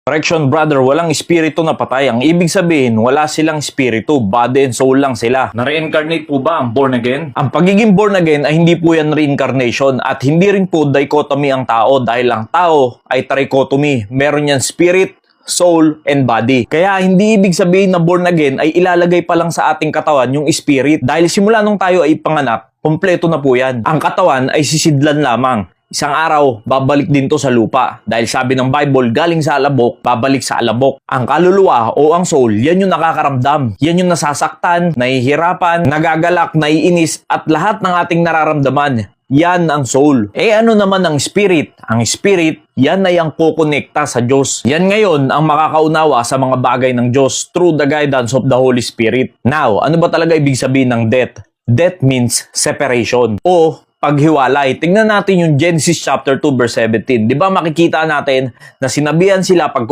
Correction brother, walang espiritu na patay. Ang ibig sabihin, wala silang espiritu, body and soul lang sila. Na-reincarnate po ba ang born again? Ang pagiging born again ay hindi po yan reincarnation at hindi rin po dichotomy ang tao dahil ang tao ay trichotomy. Meron yan spirit, soul, and body. Kaya hindi ibig sabihin na born again ay ilalagay pa lang sa ating katawan yung spirit. Dahil simula nung tayo ay panganak, kompleto na po yan. Ang katawan ay sisidlan lamang. Isang araw, babalik din to sa lupa. Dahil sabi ng Bible, galing sa alabok, babalik sa alabok. Ang kaluluwa o ang soul, yan yung nakakaramdam. Yan yung nasasaktan, nahihirapan, nagagalak, naiinis, at lahat ng ating nararamdaman. Yan ang soul. Ano naman ang spirit? Ang spirit, yan ay ang kukonekta sa Diyos. Yan ngayon ang makakaunawa sa mga bagay ng Diyos through the guidance of the Holy Spirit. Now, ano ba talaga ibig sabihin ng death? Death means separation o paghiwalay. Tingnan natin yung Genesis chapter 2 verse 17. 'Di ba makikita natin na sinabihan sila pag